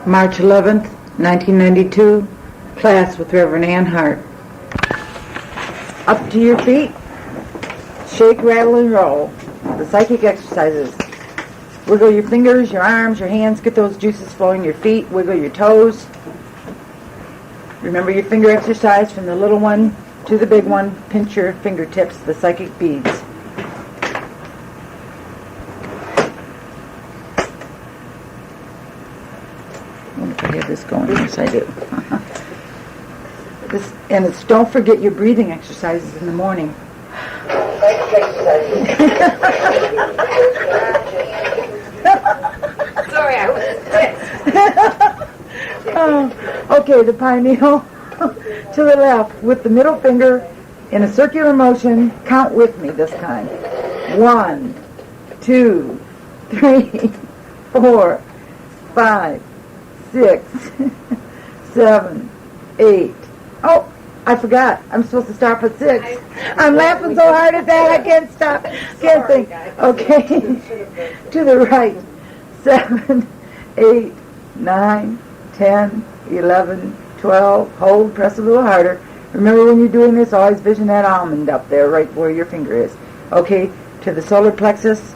March 11th, 1992, class with Reverend Ann Hart. Up to your feet, shake, rattle, and roll. The psychic exercises. Wiggle your fingers, your arms, your hands, get those juices flowing, your feet, wiggle your toes. Remember your finger exercise from the little one to the big one. Pinch your fingertips, the psychic beads. I wonder if I have this going. Yes, I do. Don't forget your breathing exercises in the morning. Sorry, I was Okay, the pineal to the left with the middle finger in a circular motion. Count with me this time. 1, 2, 3, 4, 5, 6, 7, 8. Oh, I forgot. I'm supposed to stop at 6. I'm laughing so hard at that I can't stop. Can't think. Okay. To the right. 7, 8, 9, 10, 11, 12. Hold. Press a little harder. Remember when you're doing this, always vision that almond up there, right where your finger is. Okay. To the solar plexus.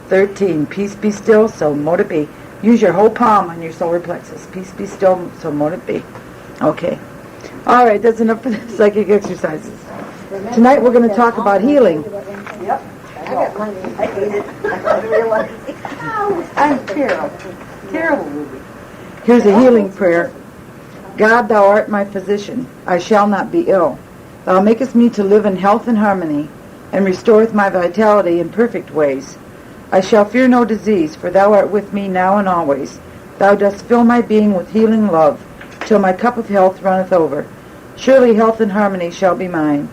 13. Peace be still, so mote it be. Use your whole palm on your solar plexus. Peace be still, so mote it be. Okay. All right, that's enough for the psychic exercises. Tonight we're going to talk about healing. Yep. I got money. I hate it. I realize. I'm terrible. Terrible movie. Here's a healing prayer. God, thou art my physician. I shall not be ill. Thou makest me to live in health and harmony, and restoreth my vitality in perfect ways. I shall fear no disease, for thou art with me now and always. Thou dost fill my being with healing love, till my cup of health runneth over. Surely health and harmony shall be mine,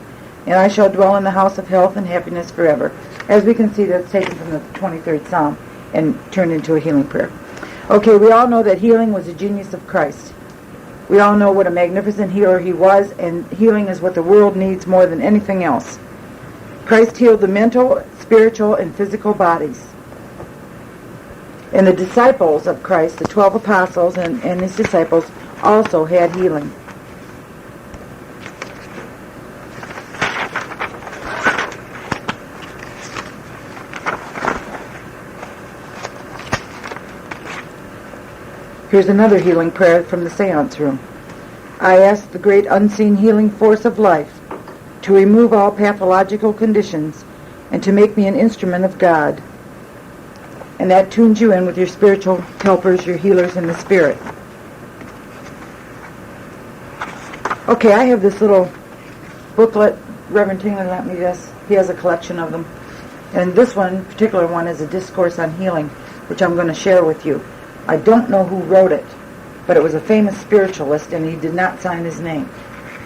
and I shall dwell in the house of health and happiness forever. As we can see, that's taken from the 23rd Psalm and turned into a healing prayer. Okay, we all know that healing was a genius of Christ. We all know what a magnificent healer he was, and healing is what the world needs more than anything else. Christ healed the mental, spiritual, and physical bodies. And the disciples of Christ, the 12 apostles and his disciples, also had healing. Here's another healing prayer from the seance room. I ask the great unseen healing force of life to remove all pathological conditions and to make me an instrument of God. And that tunes you in with your spiritual helpers, your healers in the spirit. Okay, I have this little booklet. Reverend Tingley lent me this. He has a collection of them. And this one, particular one, is a discourse on healing, which I'm going to share with you. I don't know who wrote it, but it was a famous spiritualist, and he did not sign his name.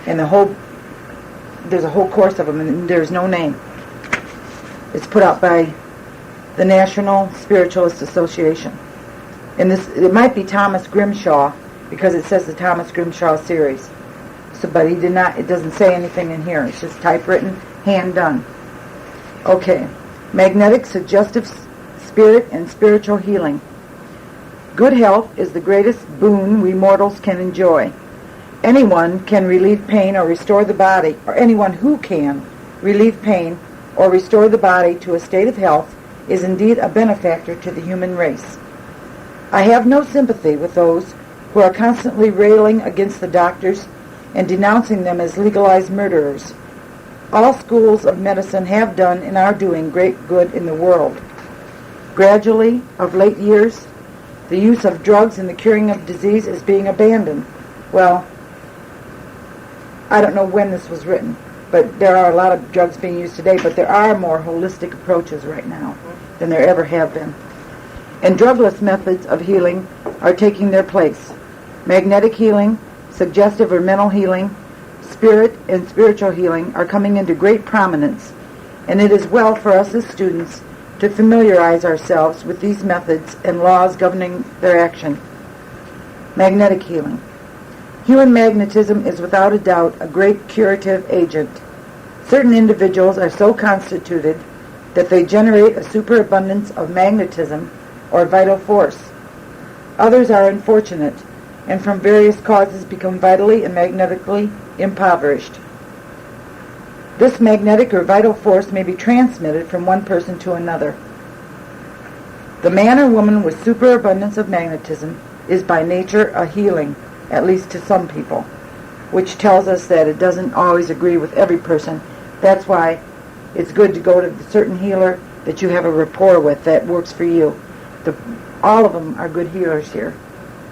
And there's a whole course of them, and there's no name. It's put out by the National Spiritualist Association. And it might be Thomas Grimshaw, because it says the Thomas Grimshaw series. But he did not, it doesn't say anything in here. It's just typewritten, hand done. Okay. Magnetic, suggestive spirit, and spiritual healing. Good health is the greatest boon we mortals can enjoy. Anyone can relieve pain or restore the body, or anyone who can relieve pain or restore the body to a state of health is indeed a benefactor to the human race. I have no sympathy with those who are constantly railing against the doctors and denouncing them as legalized murderers. All schools of medicine have done and are doing great good in the world. Gradually, of late years, the use of drugs in the curing of disease is being abandoned. Well, I don't know when this was written, but there are a lot of drugs being used today, but there are more holistic approaches right now than there ever have been. And drugless methods of healing are taking their place. Magnetic healing, suggestive or mental healing, spirit and spiritual healing are coming into great prominence, and it is well for us as students to familiarize ourselves with these methods and laws governing their action. Magnetic healing. Human magnetism is without a doubt a great curative agent. Certain individuals are so constituted that they generate a superabundance of magnetism or vital force. Others are unfortunate and from various causes become vitally and magnetically impoverished. This magnetic or vital force may be transmitted from one person to another. The man or woman with superabundance of magnetism is by nature a healing, at least to some people, which tells us that it doesn't always agree with every person. That's why it's good to go to a certain healer that you have a rapport with that works for you. All of them are good healers here,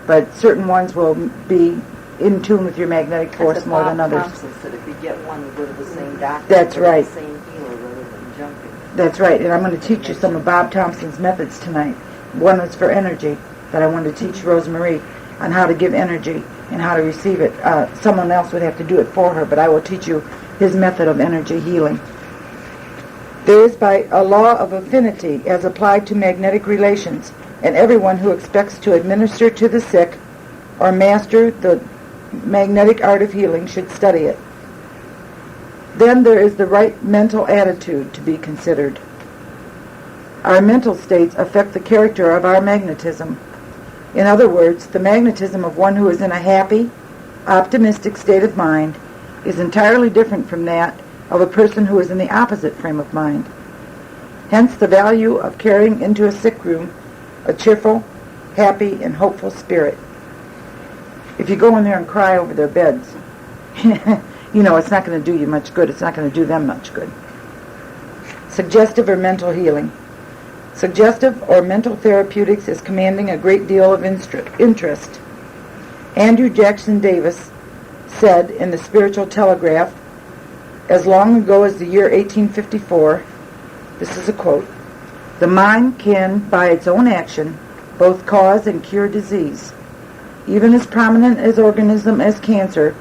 but certain ones will be in tune with your magnetic force more than others. Thompson said if you get one, you go to the same doctor. That's right. The same healer rather than jumping. That's right, and I'm going to teach you some of Bob Thompson's methods tonight. One is for energy, that I wanted to teach Rosemarie on how to give energy and how to receive it. Someone else would have to do it for her, but I will teach you his method of energy healing. There is by a law of affinity as applied to magnetic relations, and everyone who expects to administer to the sick or master the magnetic art of healing should study it. Then there is the right mental attitude to be considered. Our mental states affect the character of our magnetism. In other words, the magnetism of one who is in a happy, optimistic state of mind is entirely different from that of a person who is in the opposite frame of mind. Hence the value of carrying into a sick room a cheerful, happy, and hopeful spirit. If you go in there and cry over their beds, it's not going to do you much good. It's not going to do them much good. Suggestive or mental healing. Suggestive or mental therapeutics is commanding a great deal of interest. Andrew Jackson Davis said in the Spiritual Telegraph, as long ago as the year 1854, this is a quote, "The mind can, by its own action, both cause and cure disease. Even as prominent as organism as cancer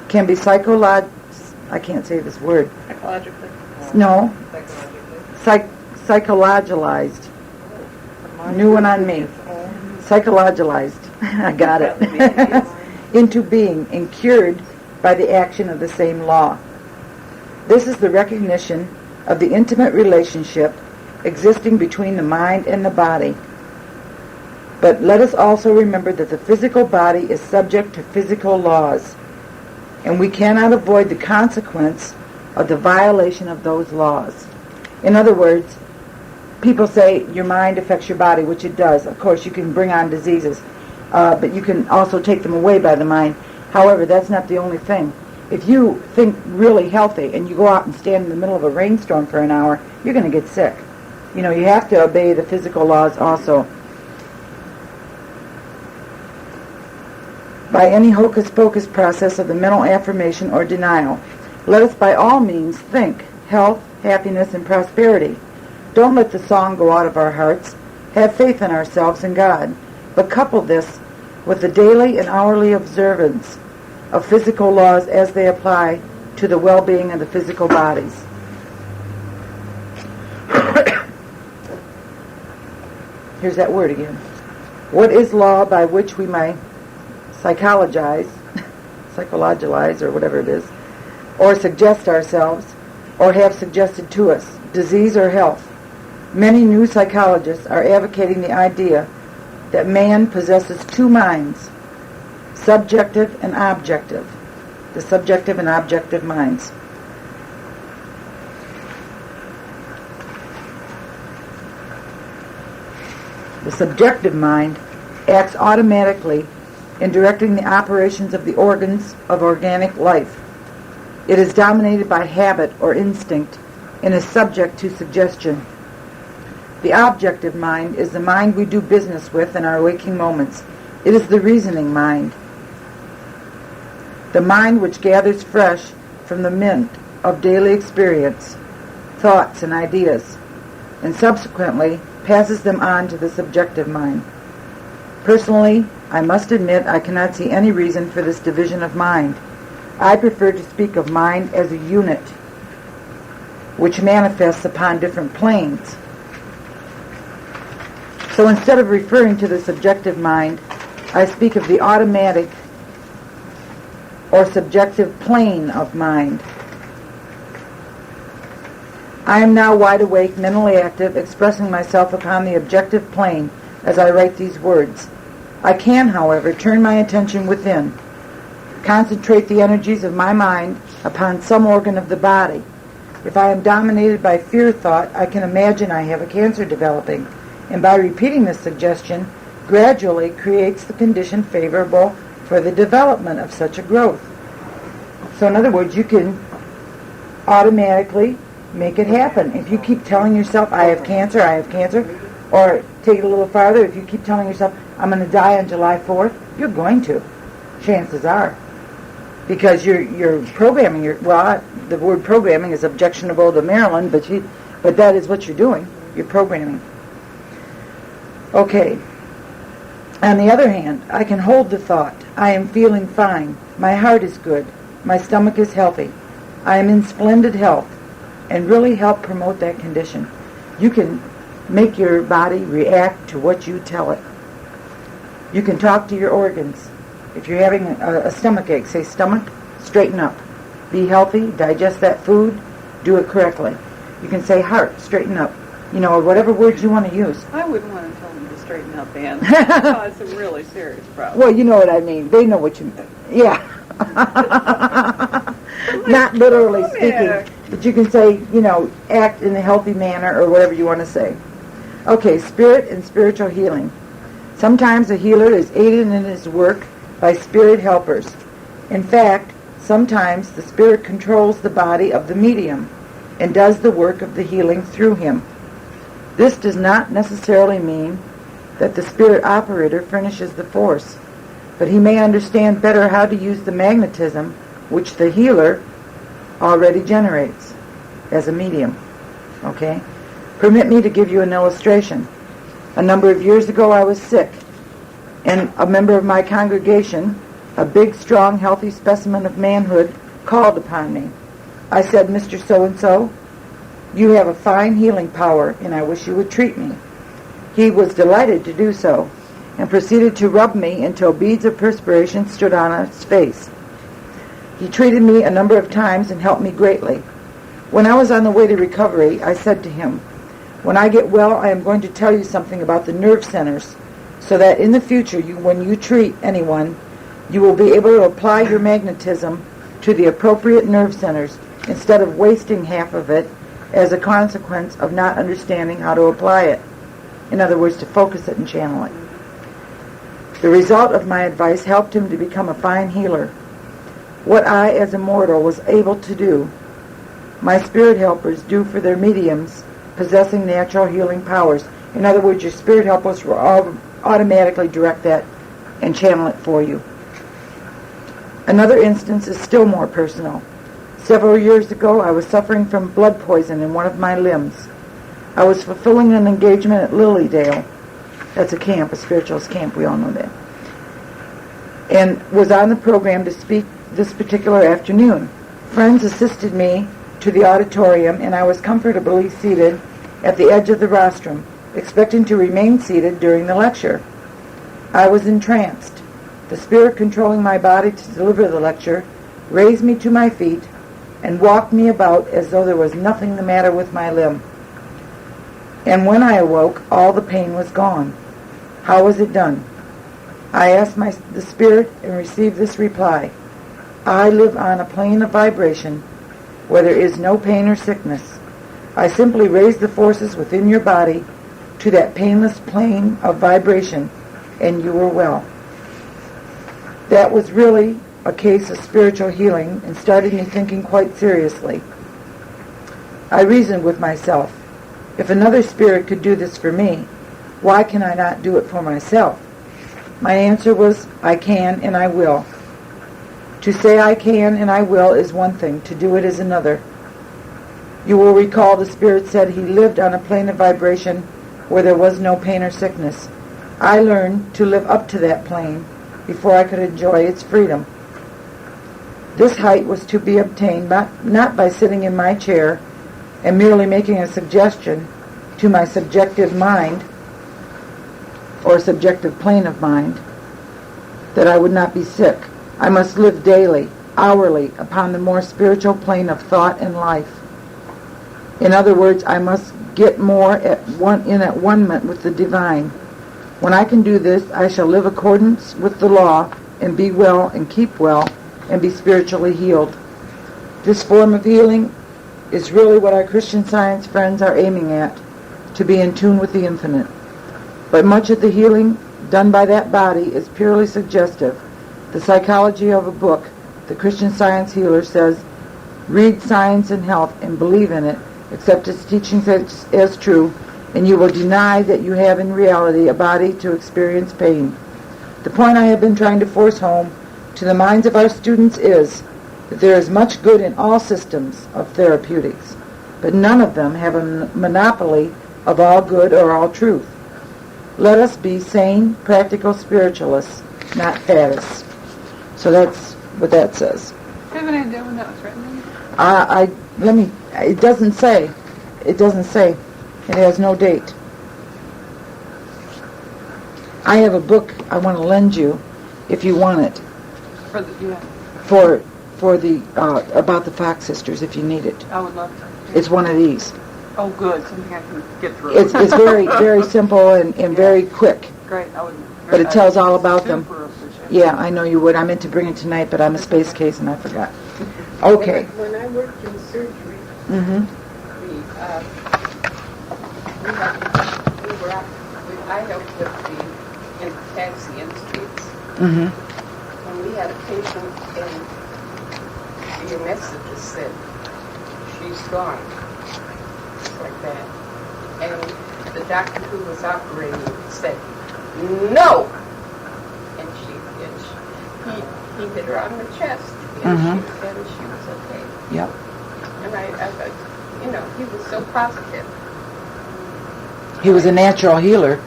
can be I can't say this word. Psychologically? No. Psychologically. Psychologized. New one on me. Psychologized. I got it. Into being and cured by the action of the same law. This is the recognition of the intimate relationship existing between the mind and the body. But let us also remember that the physical body is subject to physical laws, and we cannot avoid the consequence of the violation of those laws. In other words, people say your mind affects your body, which it does. Of course, you can bring on diseases, but you can also take them away by the mind. However, that's not the only thing. If you think really healthy and you go out and stand in the middle of a rainstorm for an hour, you're going to get sick. You have to obey the physical laws also. By any hocus-pocus process of the mental affirmation or denial, let us by all means think health, happiness, and prosperity. Don't let the song go out of our hearts. Have faith in ourselves and God, but couple this with the daily and hourly observance of physical laws as they apply to the well-being of the physical bodies. Here's that word again. What is law by which we may psychologize, or whatever it is, or suggest ourselves, or have suggested to us, disease or health? Many new psychologists are advocating the idea that man possesses two minds, subjective and objective, the subjective and objective minds. The subjective mind acts automatically in directing the operations of the organs of organic life. It is dominated by habit or instinct and is subject to suggestion. The objective mind is the mind we do business with in our waking moments. It is the reasoning mind. The mind which gathers fresh from the mint of daily experience, thoughts and ideas, and subsequently passes them on to the subjective mind. Personally, I must admit I cannot see any reason for this division of mind. I prefer to speak of mind as a unit, which manifests upon different planes. So instead of referring to the subjective mind, I speak of the automatic or subjective plane of mind. I am now wide awake, mentally active, expressing myself upon the objective plane as I write these words. I can, however, turn my attention within, concentrate the energies of my mind upon some organ of the body. If I am dominated by fear thought, I can imagine I have a cancer developing, and by repeating this suggestion, gradually creates the condition favorable for the development of such a growth. So in other words, you can automatically make it happen. If you keep telling yourself, I have cancer, or take it a little farther, if you keep telling yourself, I'm going to die on July 4th, you're going to. Chances are. Because you're programming the word programming is objectionable to Marilyn, but that is what you're doing. You're programming. Okay. On the other hand, I can hold the thought, I am feeling fine, my heart is good, my stomach is healthy, I am in splendid health, and really help promote that condition. You can make your body react to what you tell it. You can talk to your organs. If you're having a stomach ache, say, stomach, straighten up. Be healthy, digest that food, do it correctly. You can say, heart, straighten up. Or whatever words you want to use. I wouldn't want to tell them to straighten up, Ann. It would cause some really serious problems. Well, you know what I mean. They know what you mean. Yeah. Not literally speaking. But you can say, act in a healthy manner or whatever you want to say. Okay, spirit and spiritual healing. Sometimes a healer is aided in his work by spirit helpers. In fact, sometimes the spirit controls the body of the medium and does the work of the healing through him. This does not necessarily mean that the spirit operator furnishes the force, but he may understand better how to use the magnetism which the healer already generates as a medium. Okay? Permit me to give you an illustration. A number of years ago I was sick, and a member of my congregation, a big, strong, healthy specimen of manhood, called upon me. I said, Mr. So-and-so, you have a fine healing power, and I wish you would treat me. He was delighted to do so, and proceeded to rub me until beads of perspiration stood on his face. He treated me a number of times and helped me greatly. When I was on the way to recovery, I said to him, when I get well, I am going to tell you something about the nerve centers, so that in the future, when you treat anyone, you will be able to apply your magnetism to the appropriate nerve centers instead of wasting half of it as a consequence of not understanding how to apply it. In other words, to focus it and channel it. The result of my advice helped him to become a fine healer. What I, as a mortal, was able to do, my spirit helpers do for their mediums possessing natural healing powers. In other words, your spirit helpers will automatically direct that and channel it for you. Another instance is still more personal. Several years ago, I was suffering from blood poison in one of my limbs. I was fulfilling an engagement at Lilydale. That's a camp, a spiritualist camp, we all know that. And was on the program to speak this particular afternoon. Friends assisted me to the auditorium, and I was comfortably seated at the edge of the rostrum, expecting to remain seated during the lecture. I was entranced. The spirit controlling my body to deliver the lecture raised me to my feet and walked me about as though there was nothing the matter with my limb. And when I awoke, all the pain was gone. How was it done? I asked the spirit and received this reply. I live on a plane of vibration where there is no pain or sickness. I simply raise the forces within your body to that painless plane of vibration, and you were well. That was really a case of spiritual healing and started me thinking quite seriously. I reasoned with myself, if another spirit could do this for me, why can I not do it for myself? My answer was, I can and I will. To say I can and I will is one thing, to do it is another. You will recall the spirit said he lived on a plane of vibration where there was no pain or sickness. I learned to live up to that plane before I could enjoy its freedom. This height was to be obtained not by sitting in my chair and merely making a suggestion to my subjective mind or subjective plane of mind that I would not be sick. I must live daily, hourly, upon the more spiritual plane of thought and life. In other words, I must get more in at one-ment with the divine. When I can do this, I shall live accordance with the law and be well and keep well and be spiritually healed. This form of healing is really what our Christian Science friends are aiming at, to be in tune with the infinite. But much of the healing done by that body is purely suggestive. The psychology of a book, the Christian Science healer says, read Science and Health and believe in it, accept its teachings as true, and you will deny that you have in reality a body to experience pain. The point I have been trying to force home to the minds of our students is that there is much good in all systems of therapeutics, but none of them have a monopoly of all good or all truth. Let us be sane, practical spiritualists, not faddists. So that's what that says. Do you have any idea when that was written? It doesn't say. It doesn't say. It has no date. I have a book I want to lend you if you want it. For the about the Fox sisters, if you need it. I would love to. It's one of these. Oh, good. Something I can get through. It's very very simple and very quick. Great. I would. But it tells all about them. Super appreciate it. Yeah, I know you would. I meant to bring it tonight, but I'm a space case and I forgot. Okay. When I worked in surgery, Mm-hmm. I helped with the taxi industries. Mm-hmm. And we had a patient and your message said, she's gone. Just like that. And the doctor who was operating said, no! And he hit her on the chest. And she was okay. Yep. And I he was so positive. He was a natural healer.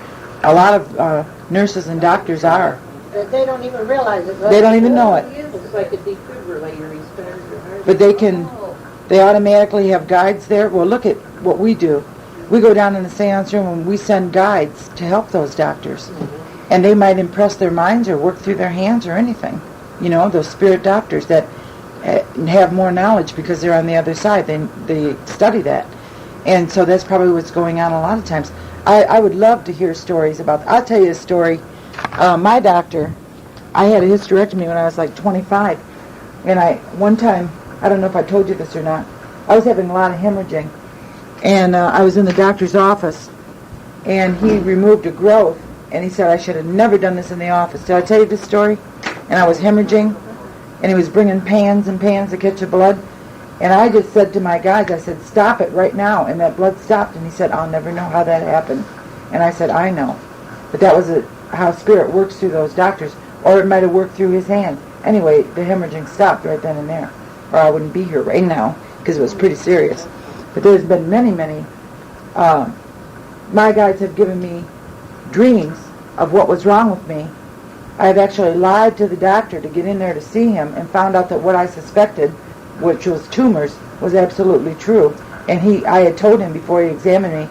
A lot of nurses and doctors are. They don't even realize it. They don't even know it. It's like a defibrillator. He started your heart. But they automatically have guides there. Well, look at what we do. We go down in the seance room and we send guides to help those doctors. Mm-hmm. And they might impress their minds or work through their hands or anything. You know, those spirit doctors that have more knowledge because they're on the other side. They study that. And so that's probably what's going on a lot of times. I would love to hear stories about. I'll tell you a story. My doctor, I had a hysterectomy when I was like 25. And one time, I don't know if I told you this or not, I was having a lot of hemorrhaging. And I was in the doctor's office. And he removed a growth. And he said I should have never done this in the office. Did I tell you this story? And I was hemorrhaging. And he was bringing pans and pans to catch the blood. And I just said to my guys, I said, stop it right now. And that blood stopped. And he said, I'll never know how that happened. And I said, I know. But that was how spirit works through those doctors. Or it might have worked through his hand. Anyway, the hemorrhaging stopped right then and there. Or I wouldn't be here right now because it was pretty serious. But there's been many, many. My guys have given me dreams of what was wrong with me. I've actually lied to the doctor to get in there to see him and found out that what I suspected, which was tumors, was absolutely true. And I had told him before he examined me,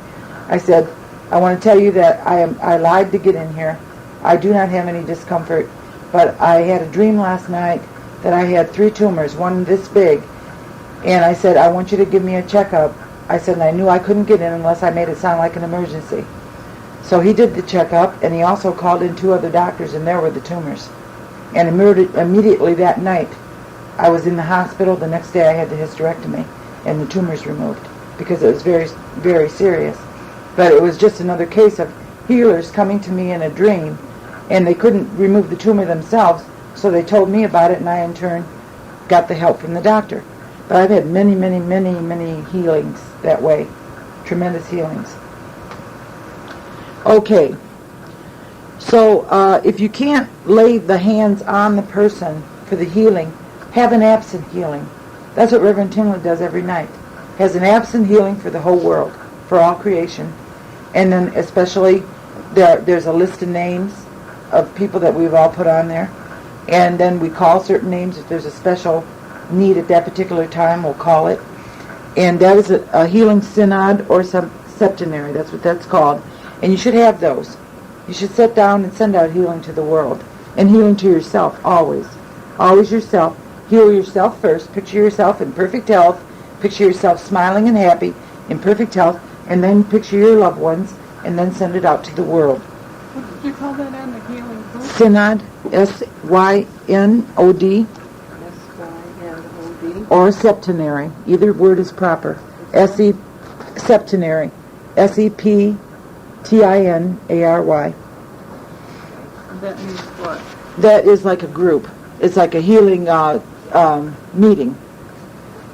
I said, I want to tell you that I lied to get in here. I do not have any discomfort, but I had a dream last night that I had 3 tumors, one this big. And I said, I want you to give me a checkup. I said, and I knew I couldn't get in unless I made it sound like an emergency. So he did the checkup, and he also called in 2 other doctors, and there were the tumors. And immediately that night, I was in the hospital. The next day I had the hysterectomy and the tumors removed because it was very, very serious. But it was just another case of healers coming to me in a dream, and they couldn't remove the tumor themselves, so they told me about it, and I in turn got the help from the doctor. But I've had many, many, many, many healings that way. Tremendous healings. Okay. So if you can't lay the hands on the person for the healing, have an absent healing. That's what Reverend Tingley does every night. Has an absent healing for the whole world, for all creation. And then especially there's a list of names of people that we've all put on there. And then we call certain names. If there's a special need at that particular time, we'll call it. And that is a healing synod or septenary. That's what that's called. And you should have those. You should sit down and send out healing to the world. And healing to yourself, always. Always yourself. Heal yourself first. Picture yourself in perfect health. Picture yourself smiling and happy in perfect health. And then picture your loved ones. And then send it out to the world. What did you call that on the healing book? Synod, S-Y-N-O-D, S-Y-N-O-D. or septenary. Either word is proper. Septenary. S-E-P-T-I-N-A-R-Y. That means what? That is like a group. It's like a healing meeting.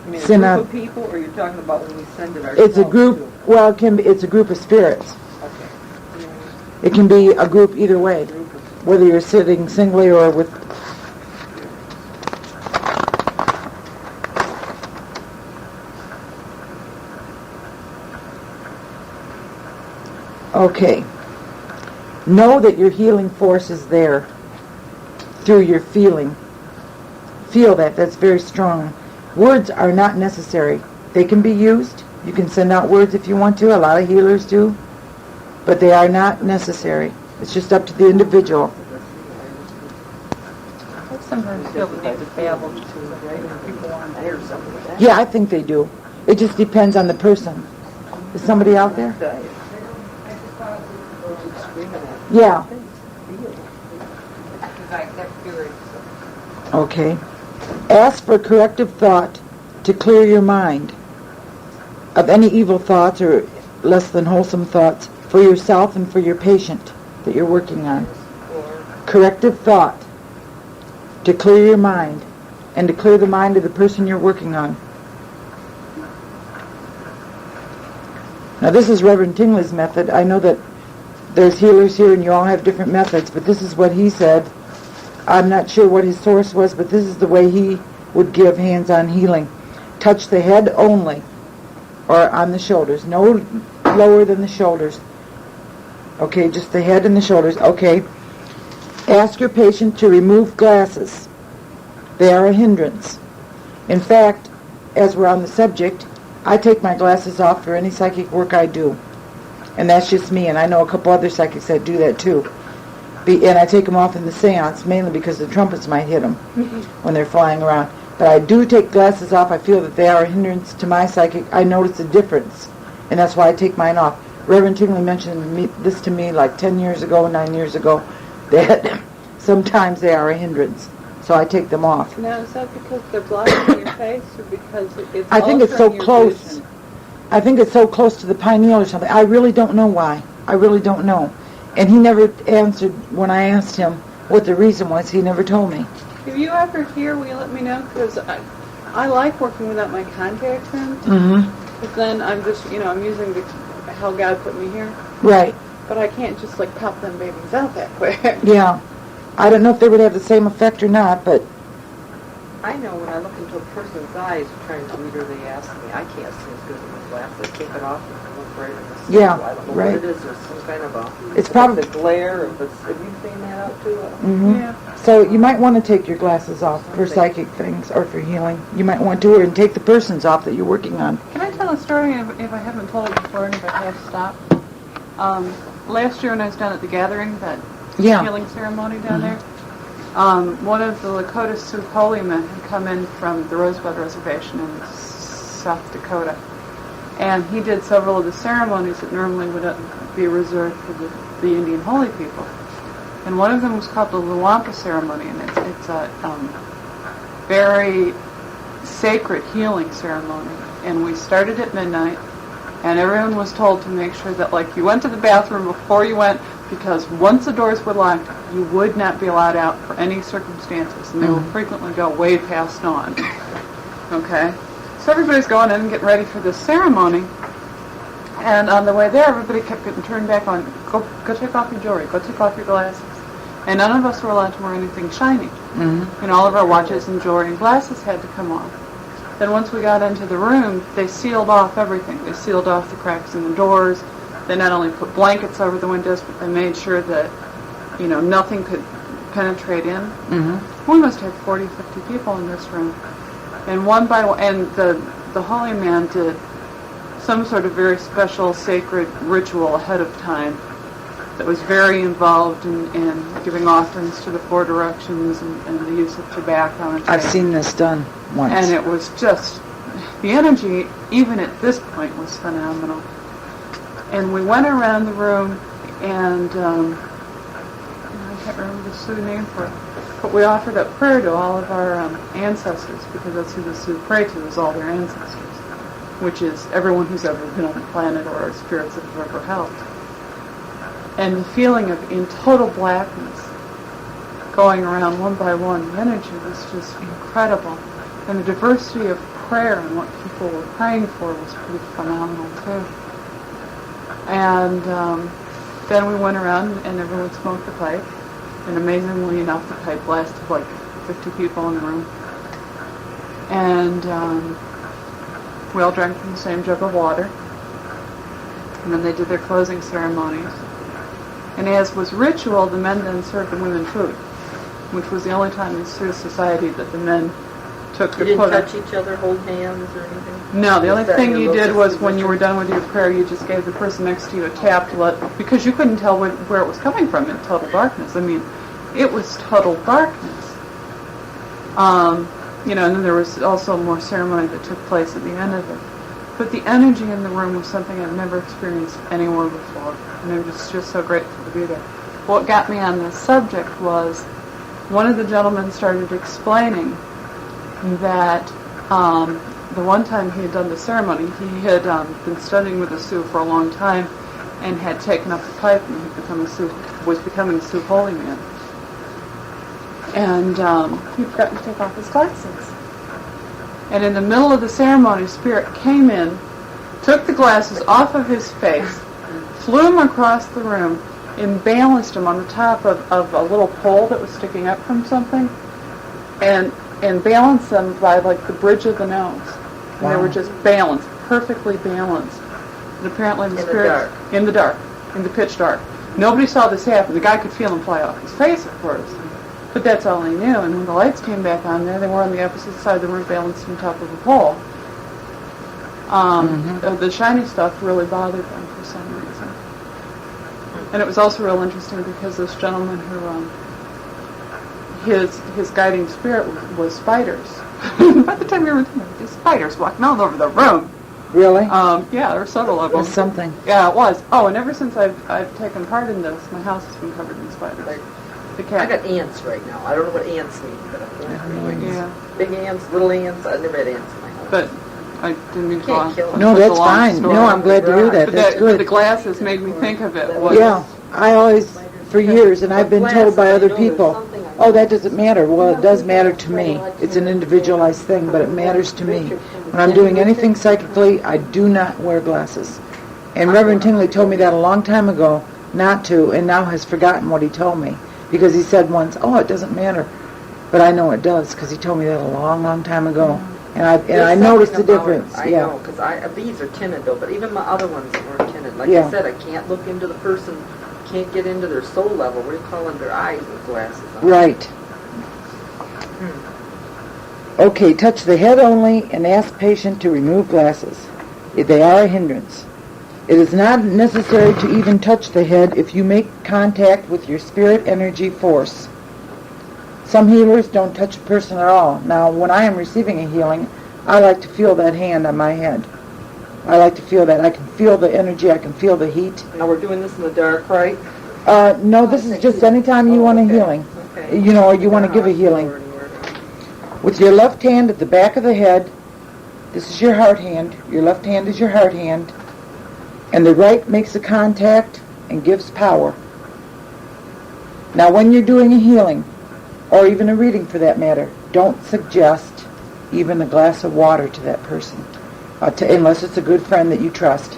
I mean, a Synod. group of people, or you're talking about when we send it ourselves? It's a group. to- Well, it can be. It's a group of spirits. Okay. It can be a group either way, Group of- whether you're sitting singly or with. Okay. Know that your healing force is there through your feeling. Feel that. That's very strong. Words are not necessary. They can be used. You can send out words if you want to. A lot of healers do. But they are not necessary. It's just up to the individual. I sometimes feel the need to babble to people on there or something. Yeah, I think they do. It just depends on the person. Is somebody out there? Yeah. Okay. Ask for corrective thought to clear your mind of any evil thoughts or less than wholesome thoughts for yourself and for your patient that you're working on. Corrective thought to clear your mind and to clear the mind of the person you're working on. Now this is Reverend Tingley's method. I know that there's healers here and you all have different methods, but this is what he said. I'm not sure what his source was, but this is the way he would give hands-on healing. Touch the head only, or on the shoulders. No lower than the shoulders. Okay, just the head and the shoulders. Okay. Ask your patient to remove glasses. They are a hindrance. In fact, as we're on the subject, I take my glasses off for any psychic work I do. And that's just me, and I know a couple other psychics that do that too. And I take them off in the seance, mainly because the trumpets might hit them when they're flying around. But I do take glasses off. I feel that they are a hindrance to my psychic. I notice a difference, and that's why I take mine off. Reverend Tingley mentioned this to me like 10 years ago, 9 years ago, that sometimes they are a hindrance. So I take them off. Now, is that because they're blocking your face, or because it's I think it's so altering your close. vision? I think it's so close to the pineal or something. I really don't know why. I really don't know. And he never answered when I asked him what the reason was. He never told me. If you ever hear, will you let me know? Because I like working without my contacts in. Mm-hmm. But then I'm just, I'm using how God put me here. Right. But I can't just, pop them babies out that quick. Yeah. I don't know if they would have the same effect or not, but... I know when I look into a person's eyes trying to read her, they ask me, I can't see as good with glasses. Take it off and look right in the sun. Yeah, I don't know right. what it is. There's some kind of a... It's probably... the glare, if it's... Have you seen that out too? Mm-hmm. Yeah. So you might want to take your glasses off for psychic things or for healing. You might want to, and take the persons off that you're working on. Can I tell a story if I haven't told it before and if I have stopped? Last year when I was down at the gathering, that Yeah. healing ceremony down there, one of the Lakota Sioux holy men had come in from the Rosebud Reservation in South Dakota. And he did several of the ceremonies that normally would be reserved for the Indian holy people. And one of them was called the Luampa ceremony, and it's a very sacred healing ceremony. And we started at midnight, and everyone was told to make sure that, you went to the bathroom before you went, because once the doors were locked, you would not be allowed out for any circumstances, and they will frequently go way past dawn. Okay? So everybody's going in and getting ready for this ceremony, and on the way there, everybody kept getting turned back on, go take off your jewelry, go take off your glasses. And none of us were allowed to wear anything shiny. Mm-hmm. And all of our watches and jewelry and glasses had to come off. Then once we got into the room, they sealed off everything. They sealed off the cracks in the doors. They not only put blankets over the windows, but they made sure that, nothing could penetrate in. Mm-hmm. We must have 40, 50 people in this room. And one by one, and the holy man did some sort of very special sacred ritual ahead of time that was very involved in giving offerings to the four directions and the use of tobacco. And I've seen this done once. And it was just, the energy, even at this point, was phenomenal. And we went around the room, and can't remember the Sioux name for it, but we offered up prayer to all of our ancestors, because that's who the Sioux pray to, is all their ancestors, which is everyone who's ever been on the planet or spirits that have ever helped. And the feeling of in total blackness, going around one by one, the energy was just incredible. And the diversity of prayer and what people were praying for was pretty phenomenal too. And then we went around and everyone smoked the pipe. And amazingly enough, the pipe lasted like 50 people in the room. And we all drank from the same jug of water. And then they did their closing ceremonies. And as was ritual, the men then served the women food, which was the only time in Sioux society that the men took You the didn't quota. touch each other, hold hands or anything? No, the only Was that thing your you did locus was when you were done with your prayer, you just gave the person next to you a tap to let, because you couldn't tell where it was coming from in total darkness. I mean, it was total darkness. And then there was also more ceremony that took place at the end of it. But the energy in the room was something I've never experienced anywhere before. And I was just so grateful to be there. What got me on this subject was one of the gentlemen started explaining that the one time he had done the ceremony, he had been studying with the Sioux for a long time and had taken up the pipe and was becoming a Sioux holy man. And he forgot to take off his glasses. And in the middle of the ceremony, Spirit came in, took the glasses off of his face, flew him across the room, and balanced him on the top of a little pole that was sticking up from something, and balanced them by like the bridge of the nose. And they were just balanced, perfectly balanced. And apparently the Spirit... In the dark, in the pitch dark. Nobody saw this happen. The guy could feel him fly off his face, of course. But that's all he knew. And when the lights came back on there, they were on the opposite side. They weren't balanced on top of a pole. The shiny stuff really bothered them for some reason. And it was also real interesting because this gentleman who, his guiding spirit was spiders. By the time we were there, these spiders walking all over the room. Really? Yeah, there were several of them. That's something. Yeah, it was. Oh, and ever since I've taken part in this, my house has been covered in spiders. The I cat. got ants right now. I don't know what ants mean, but Yeah. big ants, little ants. I never had ants in my house. But I didn't mean to go Can't on. kill 'em. No, It's a that's long fine. story. No, I'm glad to hear that. But That's the good. glasses made me think of it. Was, Yeah, I always, for years, and I've been told by other people, oh, that doesn't matter. Well, it does matter to me. It's an individualized thing, but it matters to me. When I'm doing anything psychically, I do not wear glasses. And Reverend Tingley told me that a long time ago not to, and now has forgotten what he told me. Because he said once, oh, it doesn't matter. But I know it does, because he told me that a long, long time ago. And I noticed the difference. I know, because these are tinted though, but even my other ones that weren't tinted, like I said, I can't look into the person, can't get into their soul level. What do you call them? Their eyes with glasses on. Right. Okay, touch the head only and ask patient to remove glasses. They are a hindrance. It is not necessary to even touch the head if you make contact with your spirit energy force. Some healers don't touch a person at all. Now, when I am receiving a healing, I like to feel that hand on my head. I like to feel that. I can feel the energy. I can feel the heat. Now we're doing this in the dark, right? No, this is just anytime you want a healing. Okay. Or you want to give a healing. With your left hand at the back of the head, this is your heart hand. Your left hand is your heart hand. And the right makes a contact and gives power. Now, when you're doing a healing, or even a reading for that matter, don't suggest even a glass of water to that person, unless it's a good friend that you trust,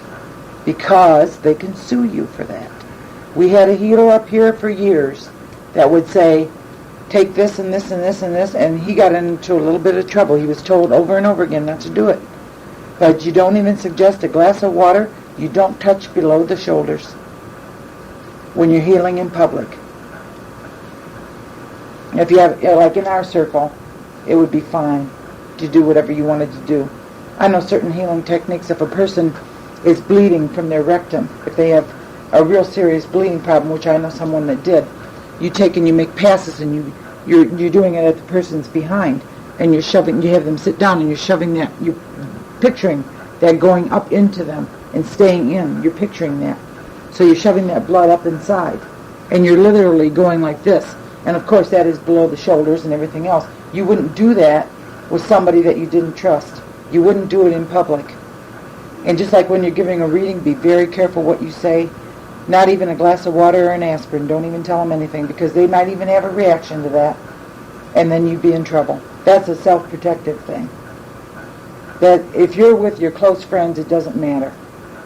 because they can sue you for that. We had a healer up here for years that would say, take this and this and this and this, and he got into a little bit of trouble. He was told over and over again not to do it. But you don't even suggest a glass of water. You don't touch below the shoulders when you're healing in public. If you have, like in our circle, it would be fine to do whatever you wanted to do. I know certain healing techniques. If a person is bleeding from their rectum, if they have a real serious bleeding problem, which I know someone that did, you take and you make passes and you're doing it at the person's behind, and you're shoving, you have them sit down and you're shoving that, you're picturing that going up into them and staying in. You're picturing that. So you're shoving that blood up inside. and you're literally going like this. And of course that is below the shoulders and everything else. You wouldn't do that with somebody that you didn't trust. You wouldn't do it in public. And just like when you're giving a reading, be very careful what you say. Not even a glass of water or an aspirin. Don't even tell them anything, because they might even have a reaction to that. And then you'd be in trouble. That's a self-protective thing. That if you're with your close friends, it doesn't matter.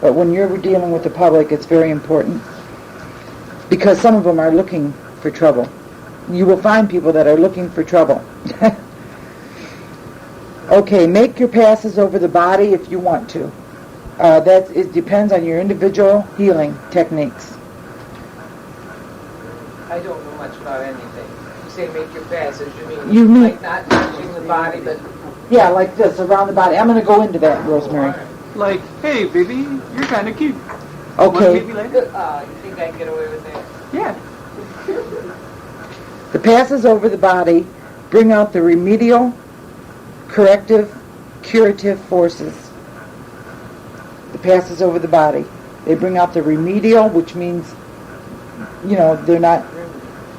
But when you're dealing with the public, it's very important. Because some of them are looking for trouble. You will find people that are looking for trouble. Okay, make your passes over the body if you want to. It depends on your individual healing techniques. I don't know much about anything. You say make your passes, You mean like not touching the body, but... Yeah, like this, around the body. I'm going to go into that, Rosemary. Like, hey, baby, you're kind of cute. Okay. Maybe later? You think I can get away with that? Yeah. The passes over the body bring out the remedial, corrective, curative forces. The passes over the body. They bring out the remedial, which means, they're not...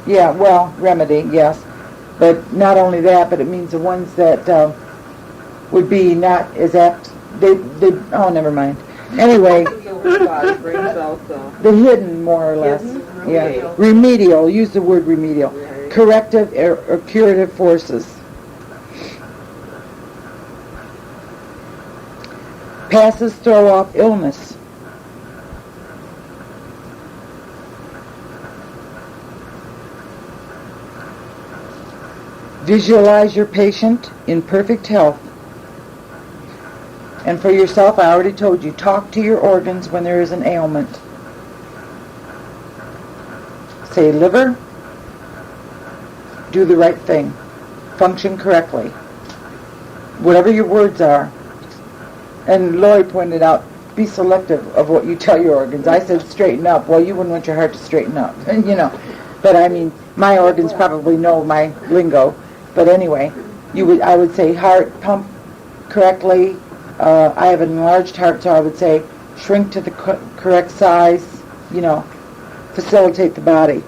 Yeah, well, remedy, yes. But not only that, but it means the ones that would be not as apt... oh, never mind. Anyway, the hidden, more or less. Hidden? Yeah. Remedial. Use the word remedial. Corrective or curative forces. Passes throw off illness. Visualize your patient in perfect health. And for yourself, I already told you, talk to your organs when there is an ailment. Say, liver, do the right thing. Function correctly. Whatever your words are. And Lori pointed out, be selective of what you tell your organs. I said straighten up. Well, you wouldn't want your heart to straighten up, But I mean, my organs probably know my lingo. But anyway, I would say heart, pump correctly. I have an enlarged heart, so I would say shrink to the correct size, facilitate the body.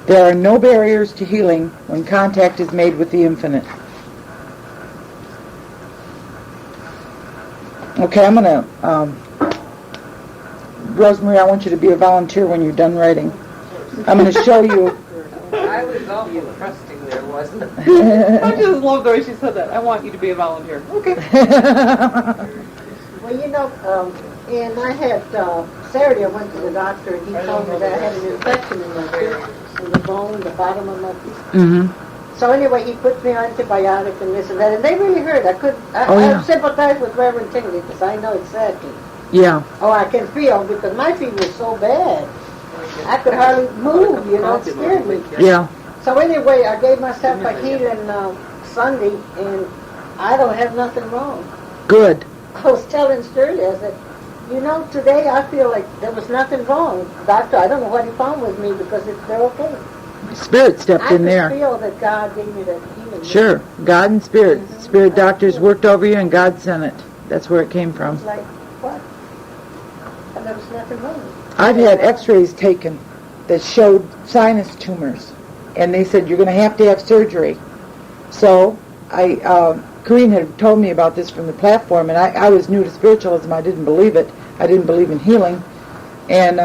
There are no barriers to healing when contact is made with the infinite. Okay, I'm going to, Rosemary, I want you to be a volunteer when you're done writing. I'm going to show you. I was awful trusting there, wasn't it? I just love the way she said that. I want you to be a volunteer. Okay. Well, and I had, Saturday I went to the doctor and he told me that I had an infection in my feet, in the bone, the bottom of my feet. Mm-hmm. So anyway, he put me on antibiotics and this and that, and they really hurt. I sympathize with Reverend Tingley because I know exactly. Yeah. Oh, I can feel because my feet were so bad. I could hardly move, it scared me. Yeah. So anyway, I gave myself a healing Sunday, and I don't have nothing wrong. Good. I was telling Shirley, I said, today I feel like there was nothing wrong. Doctor, I don't know what he found with me because they're okay. Spirit stepped in there. I could feel that God gave me that healing. Sure. God and Spirit. Mm-hmm. Spirit doctors worked over you and God sent it. That's where it came from. It's like, what? And there was nothing wrong. I've had x-rays taken that showed sinus tumors. And they said, you're going to have surgery. So, Corrine had told me about this from the platform, and I was new to spiritualism. I didn't believe it. I didn't believe in healing. And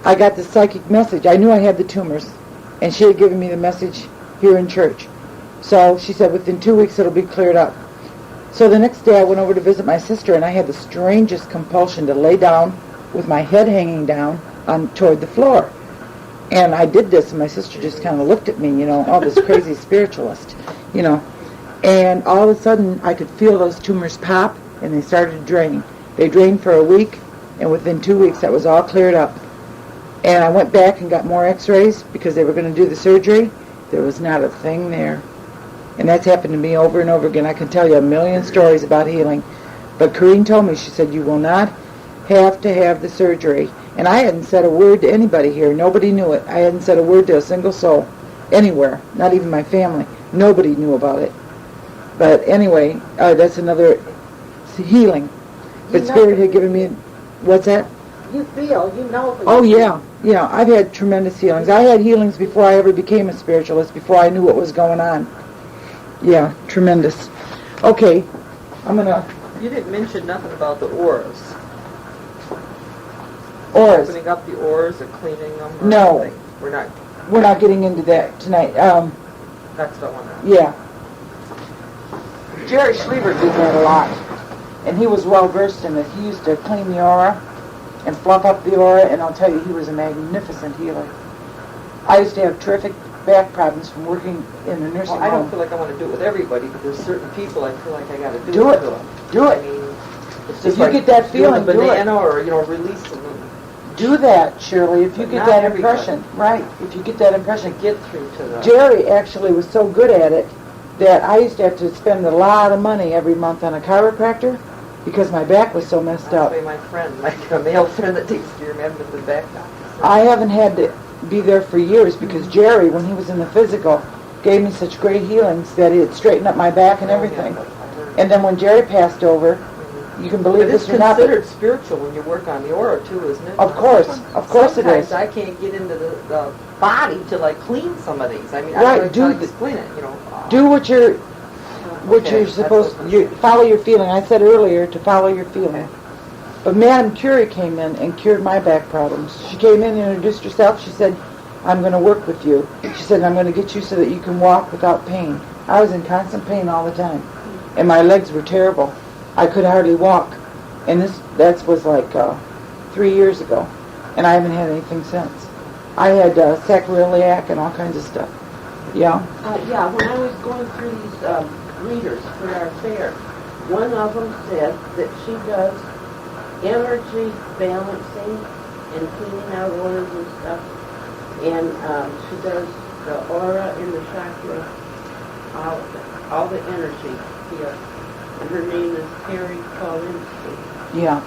I got the psychic message. I knew I had the tumors. And she had given me the message here in church. So she said, within 2 weeks it'll be cleared up. So the next day I went over to visit my sister, and I had the strangest compulsion to lay down with my head hanging down toward the floor. And I did this, and my sister just kind of looked at me, all this crazy spiritualist, And all of a sudden, I could feel those tumors pop, and they started to drain. They drained for a week, and within 2 weeks, that was all cleared up. And I went back and got more x-rays because they were going to do the surgery. There was not a thing there. And that's happened to me over and over again. I can tell you a million stories about healing. But Corrine told me, she said, you will not have to have the surgery. And I hadn't said a word to anybody here. Nobody knew it. I hadn't said a word to a single soul anywhere, not even my family. Nobody knew about it. But anyway, that's another healing. But Spirit had given me, what's that? you feel, you know. when Oh, you yeah. I've had tremendous healings. I had healings before I ever became a spiritualist, before I knew what was going on. Yeah, tremendous. Okay, I'm going to... You didn't mention nothing about the auras. Auras. Opening up the auras or cleaning them or No. anything. We're not getting into that tonight. That's the one. Yeah. Jerry Schlieber did that a lot. And he was well versed in it. He used to clean the aura and fluff up the aura, and I'll tell you, he was a magnificent healer. I used to have terrific back problems from working in a nursing Well, I don't home. feel like I want to do it with everybody, but there's certain people I feel like I got to do Do it it. to them. Do I it. mean, it's If just you like get that feeling, doing do a it. banana or, releasing them. Do that, Shirley, if you But get not that everybody. impression. Right, if you get that To impression. get through to the... Jerry actually was so good at it that I used to have to spend a lot of money every month on a chiropractor because my back was so messed up. That's why my friend, like a male friend that takes care of me, I've been to the back doctor. I haven't had to be there for years because Jerry, when he was in the physical, gave me such great healings that it straightened up my back and everything. And then when Jerry passed over, you can believe But it's this or not, considered spiritual when you work on the aura too, isn't it? of course it Sometimes is. I can't get into the body to like clean some of these. I mean, Right, I don't know how do to explain it, Do what you're Okay, that's supposed what to, follow your feeling. I said earlier to follow your feeling. But Madame Curie came in and cured my back problems. She came in and introduced herself. She said, I'm going to work with you. She said, I'm going to get you so that you can walk without pain. I was in constant pain all the time. And my legs were terrible. I could hardly walk. And that was like 3 years ago. And I haven't had anything since. I had sacroiliac and all kinds of stuff. Yeah? Yeah, when I was going through these readers for our fair, one of them said that she does energy balancing and cleaning out auras and stuff. And she does the aura and the chakra, all the energy here. And her name is Terry Kolinsky. Yeah.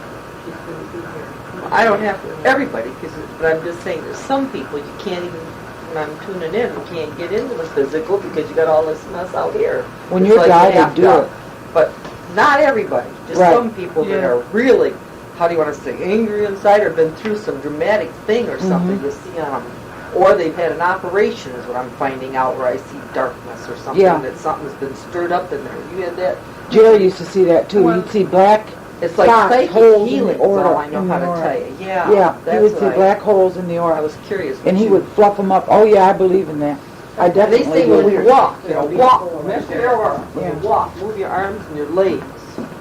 She's going to be here. I don't have to, everybody, but I'm just saying, there's some people you can't even, when I'm tuning in, you can't get into the physical because you got all this mess out here. When It's you're like you have guided, do to- it. But not everybody, just Right. some people that Yeah. are really, how do you want to say, angry inside or been through some dramatic thing or something Mhm. you see on them. Or they've had an operation is what I'm finding out where I see darkness or something, Yeah. that something's been stirred up in there. You had that? Jerry used to see that too. Well- He'd see black It's like spots, psychic holes in the healing is aura. all I know in how the to aura. tell you. Yeah, Yeah, he that's would see what black holes in the I aura. was curious. And he what would fluff them up. Oh yeah, I believe in that. I They definitely say when do. we walk, walk, measure your aura. When Yeah. you walk, move your arms and your legs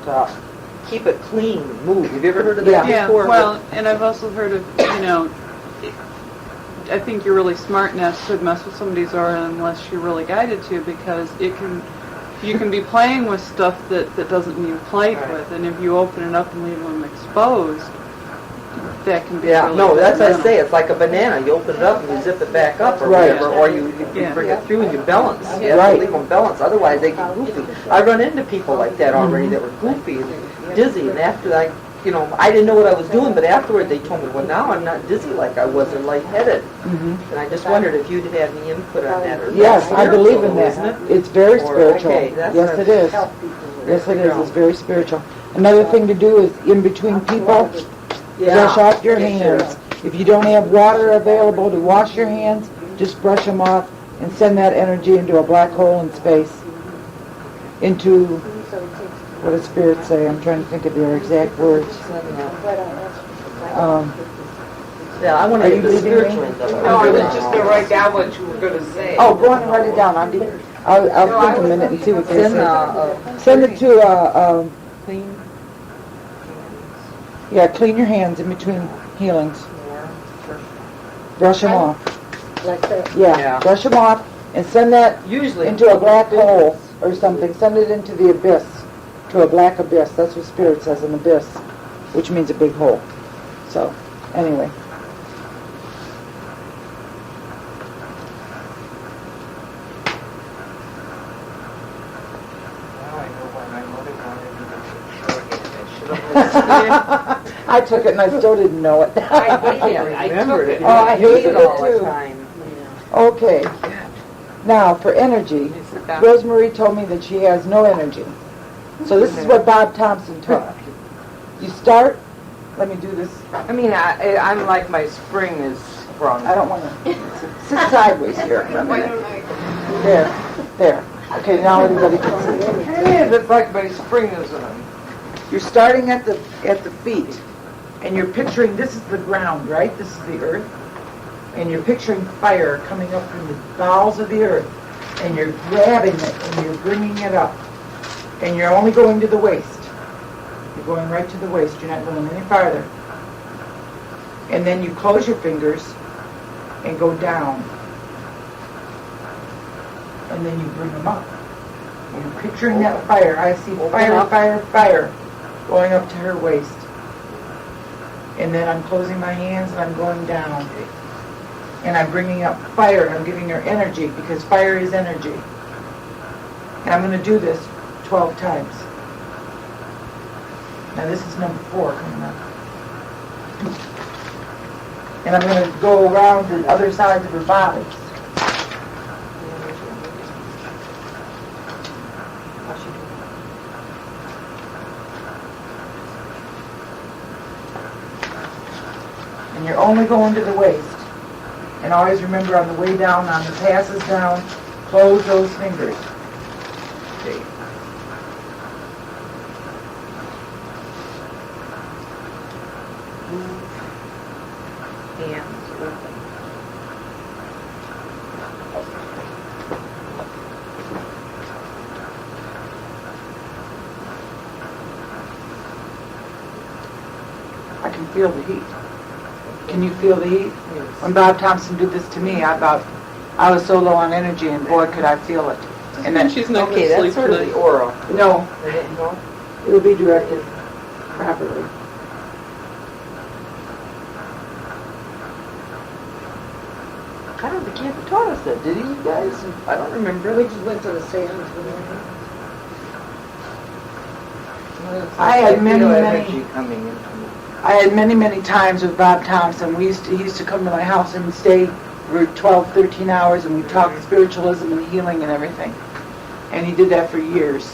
to keep it clean, move. Have you ever heard of that Yeah, before? well, and I've also heard of, I think you're really smart not to mess with somebody's aura unless you're really guided to, because you can be playing with stuff that doesn't need played Right. with, and if you open it up and leave them exposed, that can be Yeah, really no, that's what I detrimental. say. It's like a banana. You open it up and you zip it back up or Right. whatever, or you Yeah. bring it through and you balance. You have Right. to leave them balanced, otherwise they get goofy. I run into people like that already that were goofy and dizzy, and after I didn't know what I was doing, but afterward they told me, well, now I'm not dizzy like I was or lightheaded. Mhm. And I just wondered if you'd had any input on that. Or Yes, I believe in spiritual, that. isn't it? It's very Or- spiritual. okay, that's Yes, what it is. help people with Yes, it is. Yeah. It's very spiritual. Another thing to do is in between people, Yeah. brush off your Get your- hands. If you don't have water available to wash your hands, just brush them off and send that energy into a black hole in space. Into, what does Spirit say? I'm trying to think of their exact words. Yeah, I want Are to you get the leaving me? spiritual end of it. No, I was just going to write down what you were going to say. Oh, go on and write it down. I'll think a minute and see what they Send say. Send it to, clean yeah, clean your hands in between healings. Brush them off. Like that. Yeah, Yeah. brush them off and send that usually into a black hole or something. Send it into the abyss, to a black abyss. That's what Spirit says, an abyss, which means a big hole. So, anyway. I took it and I still didn't know it. I remember took it. it. Oh, I Use hated it all the too. time. Okay. Now, for energy, Rosemary told me that she has no energy. So this is what Bob Thompson took. You start let me do this. I mean, I'm like my spring is sprung. I don't want to sit sideways here for a minute. There. Okay, now everybody can see. Hey, that's like my spring is on. You're starting at the feet, and you're picturing this is the ground, right? This is the earth, and you're picturing fire coming up from the bowels of the earth, and you're grabbing it and you're bringing it up, and you're only going to the waist. You're going right to the waist. You're not going any farther. And then you close your fingers and go down, and then you bring them up. You're picturing that fire. I see fire going up to her waist. And then I'm closing my hands and I'm going down. And I'm bringing up fire. I'm giving her energy because fire is energy. And I'm going to do this 12 times. Now this is number 4 coming up. And I'm going to go around the other sides of her body. And you're only going to the waist. And always remember on the way down, on the passes down, close those fingers. Okay. Hands open. I can feel the heat. Can you feel the heat? When Bob Thompson did this to me, I was so low on energy, and boy, could I feel it. And then She's not Okay, going to sleep that's sort of tonight. the aura. no, I didn't know. it'll be directed properly. I don't think he ever taught us that, did he, you guys? I don't remember. We just went to the seance. I had many, feel many- energy coming into me. I had many times with Bob Thompson. He used to come to my house and stay for 12, 13 hours, and we talked spiritualism and healing and everything. And he did that for years.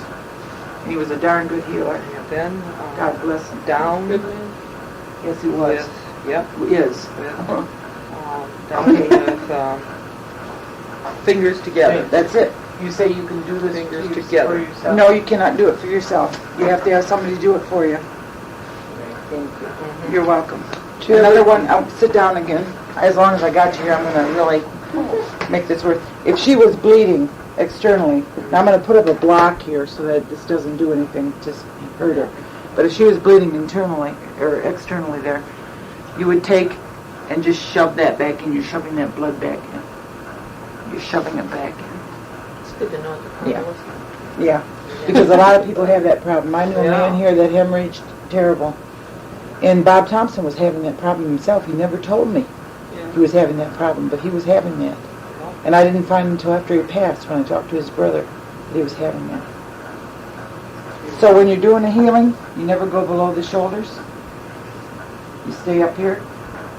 And he was a darn good healer. And then God bless him. down Good man. Yes, he was. with, yep, He is. with, down with fingers together. That's it. You say you can do this Fingers for together. yourself. No, you cannot do it for yourself. You have to have somebody do it for you. Thank you. You're welcome. Another one, sit down again. As long as I got you here, I'm going to really make this work. If she was bleeding externally, now I'm going to put up a block here so that this doesn't do anything to hurt her. But if she was bleeding internally or externally there, you would take and just shove that back in. You're shoving that blood back in. You're shoving it back in. It's good to know what the Yeah. problem was. Yeah, because a lot of people have that problem. I knew a Yeah. man here that hemorrhaged terrible. And Bob Thompson was having that problem himself. He never told me he was having that problem, but he was having that. And I didn't find until after he passed, when I talked to his brother, that he was having that. So when you're doing a healing, you never go below the shoulders. You stay up here,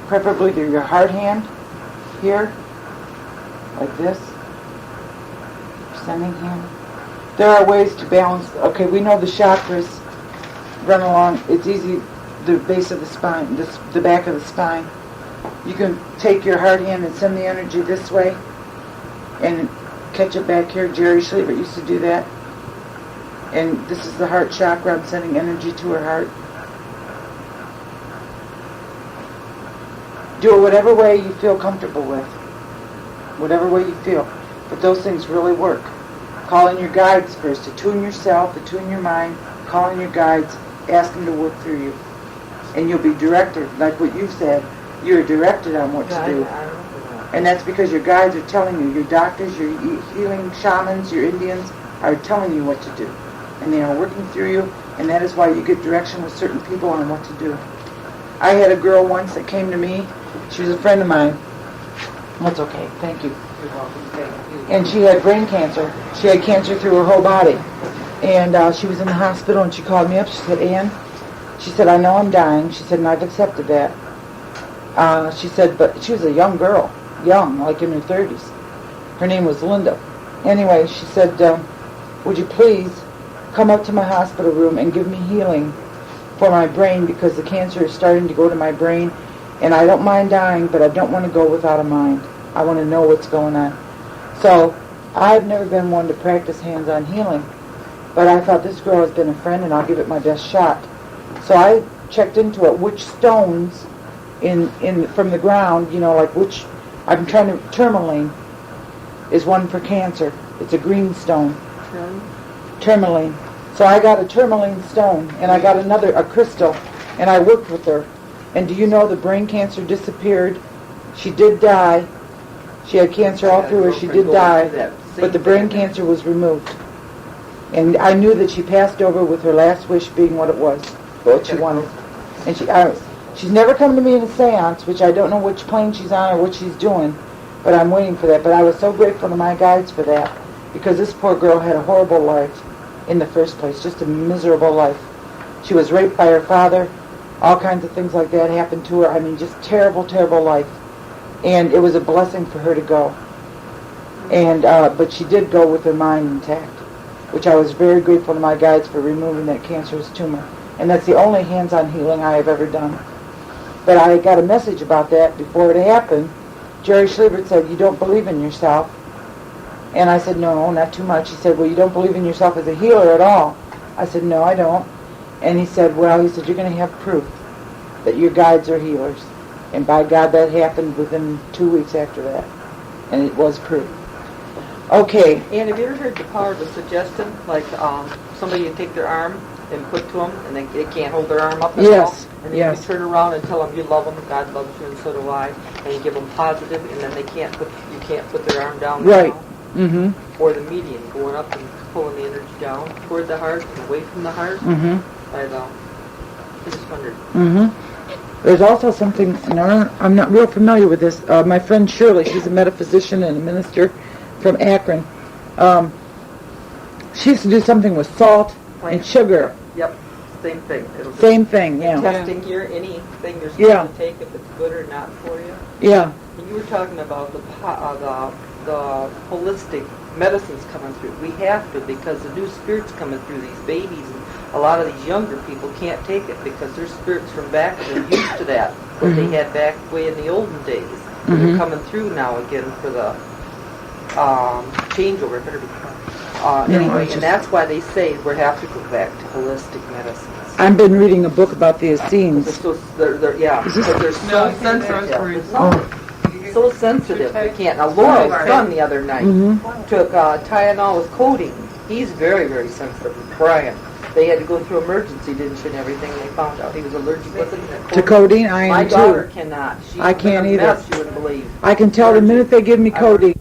preferably to your hard hand, here, like this. Sending hand. There are ways to balance. Okay, we know the chakras run along. It's easy, the base of the spine, the back of the spine. You can take your hard hand and send the energy this way and catch it back here. Jerry Schliebert used to do that. And this is the heart chakra. I'm sending energy to her heart. Do it whatever way you feel comfortable with. Whatever way you feel. But those things really work. Call in your guides first. Attune yourself, attune your mind. Call in your guides. Ask them to work through you. And you'll be directed, like what you said. You're directed on what to do. And that's because your guides are telling you. Your doctors, your healing shamans, your Indians are telling you what to do. And they are working through you. And that is why you get direction with certain people on what to do. I had a girl once that came to me. She was a friend of mine. That's okay. Thank you. You're welcome. Thank you. And she had brain cancer. She had cancer through her whole body. And she was in the hospital, and she called me up. She said, Ann, she said, I know I'm dying. She said, and I've accepted that. She said, but she was a young girl, young, like in her 30s. Her name was Linda. Anyway, she said, would you please come up to my hospital room and give me healing for my brain because the cancer is starting to go to my brain, and I don't mind dying, but I don't want to go without a mind. I want to know what's going on. So I've never been one to practice hands-on healing, but I thought this girl has been a friend and I'll give it my best shot. So I checked into it, which stones in from the ground, you know, like which, I'm trying to, tourmaline is one for cancer. It's a green stone. Tourmaline. So I got a tourmaline stone, and I got a crystal, and I worked with her. And do you know the brain cancer disappeared? She did die. She had cancer all through her. She did die, but the brain cancer was removed. And I knew that she passed over with her last wish being what it was, what she wanted. And she's never come to me in a seance, which I don't know which plane she's on or what she's doing, but I'm waiting for that. But I was so grateful to my guides for that, because this poor girl had a horrible life in the first place, just a miserable life. She was raped by her father, all kinds of things like that happened to her. I mean, just terrible, terrible life. And it was a blessing for her to go. And but she did go with her mind intact, which I was very grateful to my guides for removing that cancerous tumor. And that's the only hands-on healing I have ever done. But I got a message about that before it happened. Jerry Schlebert said, "You don't believe in yourself." And I said, "No, not too much." He said, "Well, you don't believe in yourself as a healer at all." I said, "No, I don't." And he said, "Well," he said, "you're going to have proof that your guides are healers." And by God, that happened within 2 weeks after that. And it was proof. Okay. And have you ever heard the power of the suggestion? Like somebody you take their arm and put to them, and they can't hold their arm up at all. Yes. And then you turn around and tell them you love them, God loves you, and so do I. And you give them positive, and then you can't put their arm down. Right. Now. Mm-hmm. Or the median, going up and pulling the energy down toward the heart and away from the heart. Mm-hmm. I just wondered. Mm-hmm. There's also something, and I'm not real familiar with this. My friend Shirley, she's a metaphysician and a minister from Akron. She used to do something with salt and sugar. Yep, same thing. Same thing, yeah. Testing here, anything you're supposed to take, if it's good or not for you. Yeah. And you were talking about the holistic medicines coming through. We have to, because the new spirits coming through, these babies, and a lot of these younger people can't take it because their spirits from back are used to that, what they had back way in the olden days. They're coming through now again for the changeover. It better be anyway, and that's why they say we have to go back to holistic medicines. I've been reading a book about the Essenes. They're so sensitive. So sensitive, they can't. Now, Laura's son the other night took Tylenol with codeine. He's very, very sensitive and crying. They had to go through emergency, didn't she, and everything. They found out he was allergic to codeine. I am My too. daughter cannot. She's I can't a either. mess, you wouldn't believe. I can tell the minute they give me codeine.